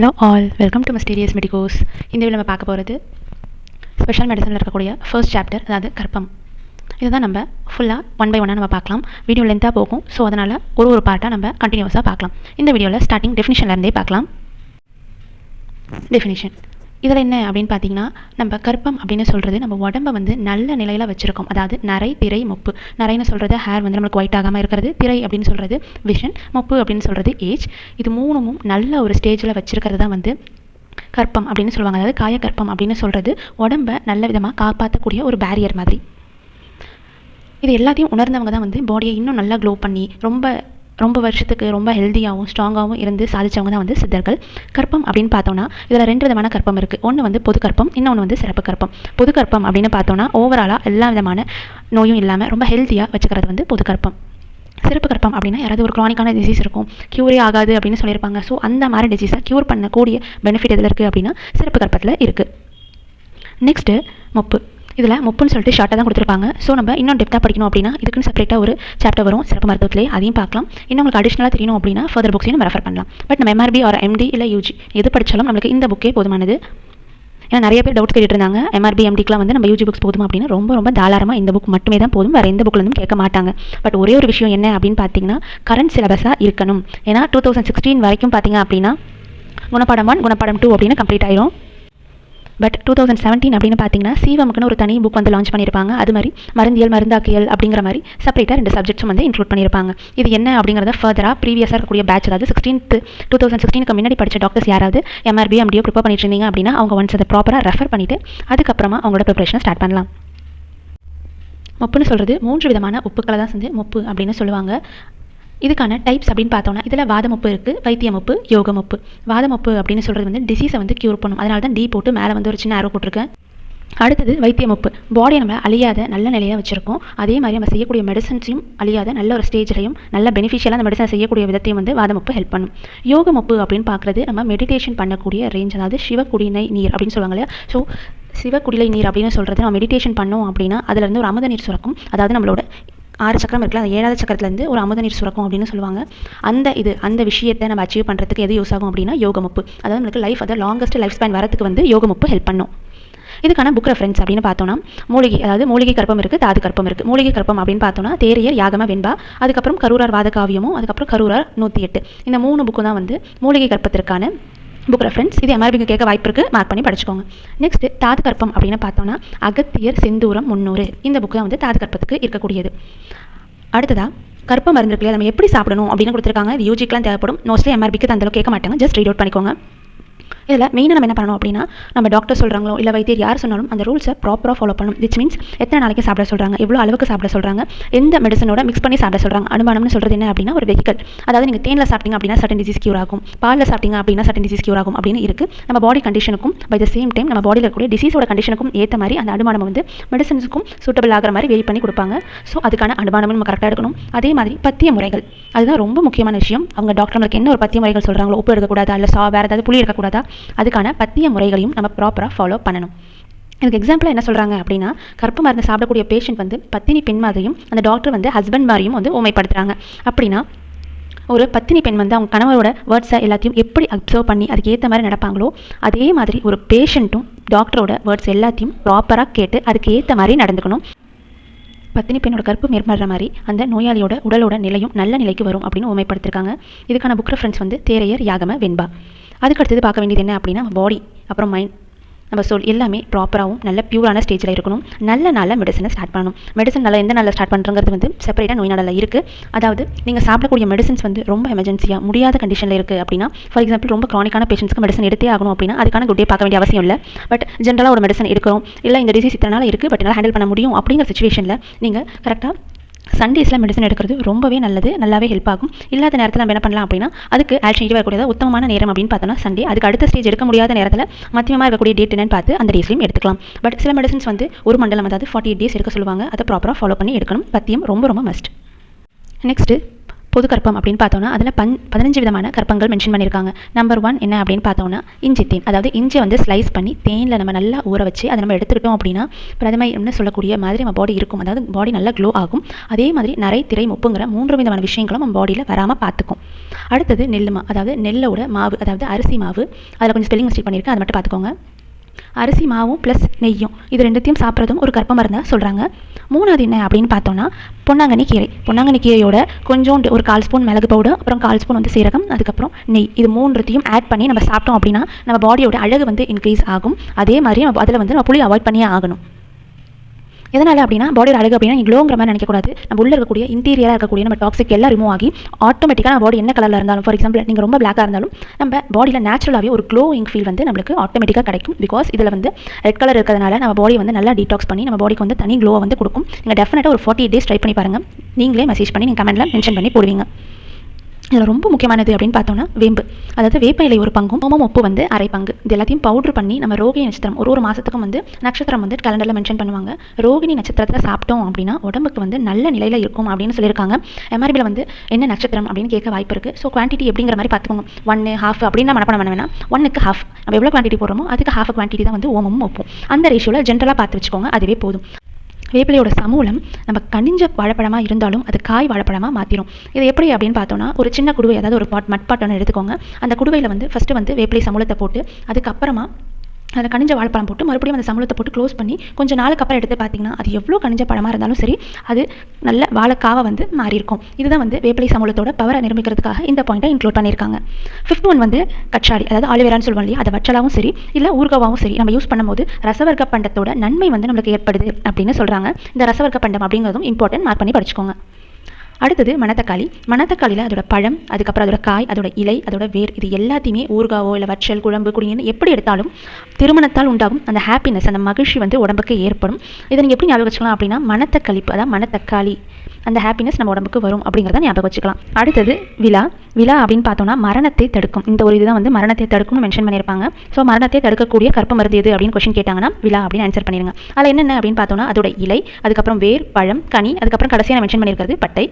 Hello all, welcome to mysterious medicos. இந்த video நம்ம பார்க்க போகிறது ஸ்பெஷல் மெடிசனில் இருக்கக்கூடிய ஃபர்ஸ்ட் சாப்டர், அதாவது கர்ப்பம். இதை தான் நம்ம ஃபுல்லாக 1 by 1 நம்ம பார்க்கலாம். வீடியோ லென்த்தாக போகும், ஸோ அதனால் ஒரு பார்ட்டாக நம்ம கண்டினியூஸாக பார்க்கலாம். இந்த வீடியோவில் ஸ்டார்டிங் டெஃபினிஷன்லேருந்தே பார்க்கலாம். டெஃபினிஷன் இதில் என்ன அப்படின்னு பார்த்தீங்கன்னா, நம்ம கர்ப்பம் அப்படின்னு சொல்கிறது நம்ம உடம்பை வந்து நல்ல நிலையில் வச்சுருக்கோம். அதாவது நரை, திரை, மொப்பு. நரைன்னு சொல்கிறது ஹேர் வந்து நம்மளுக்கு ஒயிட் ஆகாமல் இருக்கிறது, திரை அப்படின்னு சொல்கிறது விஷன், மொப்பு அப்படின்னு சொல்கிறது ஏஜ். இது மூணும் நல்ல ஒரு ஸ்டேஜில் வச்சுருக்கிறது தான் வந்து கர்ப்பம் அப்படின்னு சொல்லுவாங்க. அதாவது காயக்கர்ப்பம் அப்படின்னு சொல்கிறது உடம்பை நல்ல விதமாக காப்பாற்றக்கூடிய ஒரு பேரியர் மாதிரி. இது எல்லாத்தையும் உணர்ந்தவங்க தான் வந்து பாடியை இன்னும் நல்லா க்ளோ பண்ணி ரொம்ப வருஷத்துக்கு ரொம்ப ஹெல்த்தியாகவும் ஸ்ட்ராங்காகவும் இருந்து சாதிச்சவங்க தான் வந்து சித்தர்கள். கர்ப்பம் அப்படின்னு பார்த்தோன்னா இதில் 2 விதமான கர்ப்பம் இருக்குது. ஒன்று வந்து பொது கர்ப்பம், இன்னொன்று வந்து சிறப்பு கர்ப்பம். பொது கர்ப்பம் அப்படின்னு பார்த்தோன்னா ஓவராலாக எல்லா விதமான நோயும் இல்லாமல் ரொம்ப ஹெல்த்தியாக வச்சுக்கிறது வந்து பொது கர்ப்பம். சிறப்பு கர்ப்பம் அப்படின்னா யாராவது ஒரு க்ரானிக்கான டிசீஸ் இருக்கும், க்யூரே ஆகாது அப்படின்னு சொல்லியிருப்பாங்க. ஸோ அந்த மாதிரி டிசீஸை க்யூர் பண்ணக்கூடிய பெனிஃபிட் எதில் இருக்குது அப்படின்னா சிறப்பு கர்ப்பத்தில் இருக்குது. நெக்ஸ்ட்டு மொப்பு. இதில் மொப்புன்னு சொல்லிட்டு ஷார்ட்டாக தான் கொடுத்துருப்பாங்க. ஸோ நம்ம இன்னும் டெப்த்தாக படிக்கணும் அப்படின்னா இதுக்குன்னு செப்பரேட்டாக ஒரு சாப்டர் வரும் சிறப்பு மருத்துவத்திலே, அதையும் பார்க்கலாம். இன்னும் உங்களுக்கு அடிஷ்னலாக தெரியணும் அப்படின்னா ஃபர்தர் புக்ஸையும் நம்ம ரெஃபர் பண்ணலாம். பட் நம்ம MRB ஆர் MD இல்லை UG எது படித்தாலும் நம்மளுக்கு இந்த புக்கே போதுமானது. ஏன்னா நிறைய பேர் டவுட் கேட்டுட்டு இருந்தாங்க, MRB MDக்கெலாம் வந்து நம்ம UG புக்ஸ் போதுமா அப்படின்னு. ரொம்ப தாராளமாக இந்த புக் மட்டுமே தான் போதும், வேறு எந்த புக்லேருந்தும் கேட்க மாட்டாங்க. பட் ஒரே ஒரு விஷயம் என்ன அப்படின்னு பார்த்தீங்கன்னா, கரண்ட் சிலபஸாக இருக்கணும். ஏன்னா 2016 வரைக்கும் பார்த்தீங்க அப்படின்னா குணப்பாடம் 1 குணப்பாடம் 2 அப்படின்னு கம்ப்ளீட் ஆயிரும். பட் 2017 அப்படின்னு பார்த்தீங்கன்னா சீவமுக்குன்னு ஒரு தனி புக் வந்து லான்ச் பண்ணியிருப்பாங்க. அது மாதிரி மருந்தியல், மருந்தாக்கியல் அப்படிங்கிற மாதிரி செப்பரேட்டாக 2 சப்ஜெக்ட்ஸும் வந்து இன்க்ளூட் பண்ணியிருப்பாங்க. இது என்ன அப்படிங்கிறத ஃபர்தராக ப்ரீவியஸாக இருக்கக்கூடிய பேட்ச், அதாவது 2016க்கு முன்னாடி படித்த டாக்டர்ஸ் யாராவது MRB MDயோ ப்ரிப்பேர் பண்ணிட்டு இருந்தீங்க அப்படின்னா அவங்க ஒன்ஸ் அதை ப்ராப்பராக ரெஃபர் பண்ணிவிட்டு அதுக்கப்புறமா அவங்களோட ப்ரிப்பரேஷனை ஸ்டார்ட் பண்ணலாம். மொப்புன்னு சொல்கிறது 3 விதமான உப்புக்களை தான் வந்து மொப்பு அப்படின்னு சொல்லுவாங்க. இதுக்கான டைப்ஸ் அப்படின்னு பார்த்தோன்னா இதில் வாதமொப்பு இருக்குது, வைத்தியமொப்பு, யோகமொப்பு. வாதமொப்பு அப்படின்னு சொல்கிறது வந்து டிசீஸை வந்து க்யூர் பண்ணும். அதனால தான் D போட்டு மேலே வந்து ஒரு சின்ன ஆரோ போட்டிருக்கேன். அடுத்தது வைத்தியமொப்பு. பாடியை நம்ம அழியாத நல்ல நிலையாக வச்சுருக்கோம். அதே மாதிரி நம்ம செய்யக்கூடிய மெடிசன்ஸையும் அழியாத நல்ல ஒரு ஸ்டேஜ்லையும் நல்ல பெனிஃபிஷியலாக அந்த மெடிசன் செய்யக்கூடிய விதத்தையும் வந்து வாதமொப்பு ஹெல்ப் பண்ணும். யோகமொப்பு அப்படின்னு பார்க்குறது நம்ம மெடிடேஷன் பண்ணக்கூடிய ரேஞ்ச், அதாவது சிவக்குடிநை நீர் அப்படின்னு சொல்லுவாங்க இல்லையா. ஸோ சிவக்குடிலை நீர் அப்படின்னு சொல்கிறது நம்ம மெடிடேஷன் பண்ணோம் அப்படின்னா அதுலேருந்து ஒரு அமுத நீர் சுரக்கும். அதாவது நம்மளோட 6 சக்கரம் இருக்குல்ல, அந்த 7வது சக்கரத்துலேருந்து ஒரு அமுத நீர் சுரக்கும் அப்படின்னு சொல்லுவாங்க. அந்த விஷயத்தை நம்ம அச்சீவ் பண்ணுறதுக்கு எது யூஸ் ஆகும் அப்படின்னா யோகமொப்பு. அதாவது நம்மளுக்கு அதாவது லாங்கஸ்ட் லைஃப் ஸ்பேன் வரதுக்கு வந்து யோகமொப்பு ஹெல்ப் பண்ணும். இதுக்கான புக் ரெஃபரன்ஸ் அப்படின்னு பார்த்தோன்னா மூலிகை, அதாவது மூலிகை கர்ப்பம் இருக்குது, தாது கர்ப்பம் இருக்குது. மூலிகை கர்ப்பம் அப்படின்னு பார்த்தோன்னா தேரையர் யாகம வெண்பா, அதுக்கப்புறம் கரூரார் வாதகாவியமும், அதுக்கப்புறம் கரூரார் 108. இந்த 3 புக்கும் தான் வந்து மூலிகை கர்ப்பத்திற்கான புக் ரெஃபரன்ஸ். இது MRBக்கு கேட்க வாய்ப்பு இருக்குது, மார்க் பண்ணி படிச்சுக்கோங்க. நெக்ஸ்ட் தாது கர்ப்பம் அப்படின்னு பார்த்தோன்னா அகத்தியர் செந்தூரம் 300. இந்த புக்கு தான் வந்து தாது கர்ப்பத்துக்கு இருக்கக்கூடியது. அடுத்ததாக கர்ப்ப மருந்து இருக்குல்லையா, நம்ம எப்படி சாப்பிடணும் அப்படின்னு கொடுத்துருக்காங்க. இது UGக்கெலாம் தேவைப்படும், மோஸ்ட்லி MRBக்கு தந்தளவு கேட்க மாட்டாங்க. ஜஸ்ட் ரீட் அவுட் பண்ணிக்கோங்க. இதில் மெயினாக நம்ம என்ன பண்ணணும் அப்படின்னா, நம்ம டாக்டர் சொல்கிறாங்களோ இல்லை வைத்தியர் யார் சொன்னாலும் அந்த ரூல்ஸை ப்ராப்பராக ஃபாலோ பண்ணணும். விச் மீன்ஸ் எத்தனை நாளைக்கு சாப்பிட சொல்கிறாங்க, எவ்வளோ அளவுக்கு சாப்பிட சொல்கிறாங்க, எந்த மெடிசனோட மிக்ஸ் பண்ணி சாப்பிட சொல்கிறாங்க. அனுமானம்னு சொல்கிறது என்ன அப்படின்னா ஒரு வெஹிக்கல். அதாவது நீங்கள் தேனில் சாப்பிட்டீங்க அப்படின்னா சர்டன் டிசீஸ் க்யூர் ஆகும், பாலில் சாப்பிட்டீங்க அப்படின்னா சர்டன் டிசீஸ் க்யூர் ஆகும் அப்படின்னு இருக்குது. நம்ம பாடி கண்டிஷனுக்கும் பை த சேம் டைம் நம்ம பாடியில் இருக்கக்கூடிய டிசீஸோட கண்டிஷனுக்கும் ஏற்ற மாதிரி அந்த அனுமானம் வந்து மெடிசன்ஸுக்கும் சூட்டபிள் ஆகிற மாதிரி வெரி பண்ணி கொடுப்பாங்க. ஸோ அதுக்கான அனுமானமும் நம்ம கரெக்டாக எடுக்கணும். அதே மாதிரி பத்திய முறைகள், அதுதான் ரொம்ப முக்கியமான விஷயம். அவங்க டாக்டர் நம்மளுக்கு என்ன ஒரு பத்திய முறைகள் சொல்கிறாங்களோ, உப்பு எடுக்கக்கூடாதா இல்லை வேறு ஏதாவது புளி எடுக்கக்கூடாதா, அதுக்கான பத்திய முறைகளையும் நம்ம ப்ராப்பராக ஃபாலோ பண்ணணும். எனக்கு எக்ஸாம்பிளாக என்ன சொல்கிறாங்க அப்படின்னா, கர்ப்ப மருந்து சாப்பிடக்கூடிய பேஷண்ட் வந்து பத்தினி பெண் மாதிரியும் அந்த டாக்டர் வந்து ஹஸ்பண்ட் மாதிரியும் வந்து ஊமைப்படுத்துகிறாங்க. அப்படின்னா ஒரு பத்தினி பெண் வந்து அவங்க கணவரோட வேர்ட்ஸை எல்லாத்தையும் எப்படி அப்சர்வ் பண்ணி அதுக்கு ஏற்ற மாதிரி நடப்பாங்களோ அதே மாதிரி ஒரு பேஷண்ட்டும் டாக்டரோட வேர்ட்ஸ் எல்லாத்தையும் ப்ராப்பராக கேட்டு அதுக்கு ஏற்ற மாதிரி நடந்துக்கணும். பத்தினி பெண்ணோட கர்ப்பம் ஏற்படுற மாதிரி அந்த நோயாளியோட உடலோட நிலையும் நல்ல நிலைக்கு வரும் அப்படின்னு ஊமைப்படுத்திருக்காங்க. இதுக்கான புக் ரெஃபரன்ஸ் வந்து தேரையர் யாகம வெண்பா. அதுக்கு அடுத்தது பார்க்க வேண்டியது என்ன அப்படின்னா பாடி, அப்புறம் மைண்ட், நம்ம சொல் எல்லாமே ப்ராப்பராகவும் நல்ல பியூரான ஸ்டேஜில் இருக்கணும். நல்ல மெடிசனை ஸ்டார்ட் பண்ணணும். மெடிசன் எந்த நாளில் ஸ்டார்ட் பண்ணுறது வந்து செப்பரேட்டாக நோய் நாளில் இருக்குது. அதாவது நீங்கள் சாப்பிடக்கூடிய மெடிசன்ஸ் வந்து ரொம்ப எமர்ஜென்சியாக முடியாத கண்டிஷனில் இருக்குது அப்படின்னா, ஃபார் எக்ஸாம்பிள் ரொம்ப க்ரானிக்கான பேஷண்ட்ஸ்க்கு மெடிசன் எடுத்தே ஆகணும் அப்படின்னா அதுக்கான குட்டே பார்க்க வேண்டிய அவசியம் இல்லை. பட் ஜென்ரலாக ஒரு மெடிசன் எடுக்கிறோம், இல்லை இந்த டிசீஸ் இத்தனை நாள் இருக்குது பட் என்னால் ஹேண்டில் பண்ண முடியும் அப்படிங்கிற சுச்சுவேஷனில் நீங்கள் கரெக்டாக சண்டேஸில் மெடிசன் எடுக்கிறது ரொம்பவே நல்லது, நல்லாவே ஹெல்ப் ஆகும். இல்லாத நேரத்தில் நம்ம என்ன பண்ணலாம் அப்படின்னா அதுக்கு ஆல்டர்னேட்டிவாக இருக்கக்கூடிய உத்தமமான நேரம் அப்படின்னு பார்த்தோன்னா சண்டே. அதுக்கு அடுத்த ஸ்டேஜ் எடுக்க முடியாத நேரத்தில் மத்தியமாக இருக்கக்கூடிய டேட் என்னன்னு பார்த்து அந்த டேஸ்லையும் எடுத்துக்கலாம். பட் சில மெடிசன்ஸ் வந்து ஒரு மண்டலம், அதாவது 48 days எடுக்க சொல்லுவாங்க. அதை ப்ராப்பராக ஃபாலோ பண்ணி எடுக்கணும். பத்தியம் ரொம்ப மஸ்ட். நெக்ஸ்ட்டு பொது கற்பம் அப்படின்னு பார்த்தோன்னா அதில் 15 விதமான கற்பங்கள் மென்ஷன் பண்ணியிருக்காங்க. நம்பர் 1 என்ன அப்படின்னு பார்த்தோன்னா இஞ்சி தேன். அதாவது இஞ்சியை வந்து ஸ்லைஸ் பண்ணி தேனில் நம்ம நல்லா ஊற வச்சு அதை நம்ம எடுத்துக்கிட்டோம் அப்படின்னா பிரதமைன்னு சொல்லக்கூடிய மாதிரி நம்ம பாடி இருக்கும். அதாவது பாடி நல்லா க்ளோ ஆகும். அதே மாதிரி நரை திரை முப்புங்கிற 3 விதமான விஷயங்களும் நம்ம பாடியில் வராமல் பார்த்துக்கும். அடுத்தது நெல்லுமா, அதாவது நெல்லோட மாவு, அதாவது அரிசி மாவு. அதில் கொஞ்சம் ஸ்பெல்லிங் மிஸ்டேக் பண்ணியிருக்கேன், அதை மட்டும் பார்த்துக்கோங்க. அரிசி மாவும் ப்ளஸ் நெய்யும் இது ரெண்டுத்தையும் சாப்பிட்றதும் ஒரு கற்ப மருந்தாக சொல்கிறாங்க. 3வது என்ன அப்படின்னு பார்த்தோன்னா பொன்னாங்கண்ணி கீரை. பொன்னாங்கண்ணி கீரையோட கொஞ்சோண்டு ஒரு 1/4 ஸ்பூன் மிளகு பவுடர், அப்புறம் 1/4 ஸ்பூன் வந்து சீரகம், அதுக்கப்புறம் நெய், இது 3த்தையும் ஆட் பண்ணி நம்ம சாப்பிட்டோம் அப்படின்னா நம்ம பாடியோட அழகு வந்து இன்க்ரீஸ் ஆகும். அதே மாதிரி அதில் வந்து நம்ம புளி அவாய்ட் பண்ணியே ஆகணும். எதனால் அப்படின்னா பாடியோட அழகு அப்படின்னா நீங்கள் க்ளோங்கிற மாதிரி நினைக்கக்கூடாது. நம்ம உள்ள இருக்கக்கூடிய இன்டீரியராக இருக்கக்கூடிய நம்ம டாக்ஸிக் எல்லாம் ரிமூவ் ஆகி ஆட்டோமேட்டிக்காக நம்ம பாடி என்ன கலரில் இருந்தாலும், ஃபார் எக்ஸாம்பிள் நீங்கள் ரொம்ப பிளாக்காக இருந்தாலும் நம்ம பாடியில் நேச்சுரலாகவே ஒரு க்ளோயிங் ஃபீல் வந்து நம்மளுக்கு ஆட்டோமேட்டிக்காக கிடைக்கும். பிகாஸ் இதில் வந்து ரெட் கலர் இருக்கிறதுனால நம்ம பாடி வந்து நல்லா டீடாக்ஸ் பண்ணி நம்ம பாடிக்கு வந்து தனி க்ளோவை வந்து கொடுக்கும். நீங்கள் டெஃபினட்டாக ஒரு 48 days ட்ரை பண்ணி பாருங்கள். நீங்களே மெசேஜ் பண்ணி நீங்கள் கமெண்ட்டில் மென்ஷன் பண்ணி போடுவீங்க. இதில் ரொம்ப முக்கியமானது அப்படின்னு பார்த்தோன்னா வேம்பு, அதாவது வேப்ப இலை ஒரு பங்கும் ஓமம் உப்பு வந்து அரை பங்கு. இது எல்லாத்தையும் பவுட்ரு பண்ணி நம்ம ரோகிணி நட்சத்திரம் ஒரு மாதத்துக்கும் வந்து நட்சத்திரம் வந்து கேலண்டரில் மென்ஷன் பண்ணுவாங்க. ரோகிணி நட்சத்திரத்தில் சாப்பிட்டோம் அப்படின்னா உடம்புக்கு வந்து நல்ல நிலையில் இருக்கும் அப்படின்னு சொல்லியிருக்காங்க. எம்ஆர்பியில் வந்து என்ன நட்சத்திரம் அப்படின்னு கேட்க வாய்ப்பு இருக்குது. ஸோ குவான்டிட்டி எப்படிங்கிற மாதிரி பார்த்துக்கோங்க. 1 1/2 அப்படின்னு நம்ம பண்ண வேணாம். 1க்கு 1/2 நம்ம எவ்வளோ குவான்டிட்டி போடுறோமோ அதுக்கு 1/2 குவான்டிட்டி தான் வந்து ஓமமும் உப்பும். அந்த ரேஷியோவில் ஜென்ரலாக பார்த்து வச்சுக்கோங்க, அதுவே போதும். வேப்பிலையோட சமூலம் நம்ம கனிஞ்ச வாழைப்பழமாக இருந்தாலும் அது காய் வாழைப்பழமாக மாற்றிடும். இது எப்படி அப்படின்னு பார்த்தோன்னா ஒரு சின்ன குடுவை, அதாவது ஒரு மட்பாட்டை எடுத்துக்கோங்க. அந்த குடுவையில் வந்து ஃபஸ்ட்டு வந்து வேப்பிலை சமூலத்தை போட்டு அதுக்கப்புறமா அதில் கனிஞ்ச வாழைப்பழம் போட்டு மறுபடியும் அந்த சமூலத்தை போட்டு க்ளோஸ் பண்ணி கொஞ்சம் நாளுக்கு அப்புறம் எடுத்து பார்த்தீங்கன்னா அது எவ்வளோ கனிஞ்ச பழமாக இருந்தாலும் சரி அது நல்ல வாழைக்காவை வந்து மாறி இருக்கும். இதுதான் வந்து வேப்பிலை சமூலத்தோட பவரை நிரூபிக்கிறதுக்காக இந்த பாயிண்ட்டை இன்க்ளூட் பண்ணியிருக்காங்க. 5th ஒன் வந்து கச்சாடி, அதாவது ஆலிவேரான்னு சொல்லுவோம் இல்லையா, அதை வச்சலாவும் சரி இல்லை ஊறுகாவும் சரி நம்ம யூஸ் பண்ணும்போது ரசவர்க்க பண்டத்தோட நன்மை வந்து நம்மளுக்கு ஏற்படுது அப்படின்னு சொல்கிறாங்க. இந்த ரசவர்க்க பண்டம் அப்படிங்கிறதும் இம்பார்ட்டன்ட், மார்க் பண்ணி படிச்சுக்கோங்க. அடுத்தது மணத்தக்காளி. மணத்தக்காளியில் அதோட பழம், அதுக்கப்புறம் அதோட காய், அதோட இலை, அதோட வேர், இது எல்லாத்தையுமே ஊறுகாவோ இல்லை வற்றல் குழம்பு குடின்னு எப்படி எடுத்தாலும் திருமணத்தால் உண்டாகும் அந்த ஹாப்பினஸ், அந்த மகிழ்ச்சி வந்து உடம்புக்கு ஏற்படும். இதை நீங்கள் எப்படி ஞாபகம் வச்சுக்கலாம் அப்படின்னா மணத்தக்களிப்பு, அதாவது மணத்தக்காளி, அந்த ஹாப்பினஸ் நம்ம உடம்புக்கு வரும் அப்படிங்கிறத ஞாபகம் வச்சுக்கலாம். அடுத்தது விழா. விழா அப்படின்னு பார்த்தோம்னா மரணத்தை தடுக்கும். இந்த ஒரு இதுதான் வந்து மரணத்தை தடுக்கும்னு மென்ஷன் பண்ணியிருப்பாங்க. ஸோ மரணத்தை தடுக்கக்கூடிய கற்ப மருந்து எது அப்படின்னு கொஸ்டின் கேட்டாங்கன்னா விழா அப்படின்னு ஆன்சர் பண்ணிடுங்க. அதில் என்னென்ன அப்படின்னு பார்த்தோம்னா அதோட இலை, அதுக்கப்புறம் வேர், பழம், கனி, அதுக்கப்புறம் கடைசியாக மென்ஷன் பண்ணியிருக்கிறது பட்டை.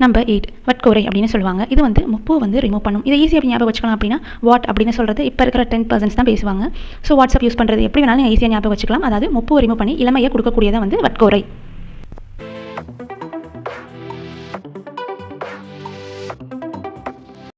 நம்பர் 8 வட்கோரை அப்படின்னு சொல்லுவாங்க. இது வந்து முப்பு வந்து ரிமூவ் பண்ணும். இதை ஈஸியாக எப்படி ஞாபகம் வச்சுக்கலாம் அப்படின்னா வாட் அப்படின்னு சொல்கிறது இப்போ இருக்கிற 10% தான் பேசுவாங்க. ஸோ வாட்ஸ்அப் யூஸ் பண்ணுறது எப்படி வேணாலும் ஈஸியாக ஞாபகம் வச்சுக்கலாம். அதாவது முப்பு ரிமூவ் பண்ணி இளமையை கொடுக்கக்கூடியதான் வந்து வட்கோரை.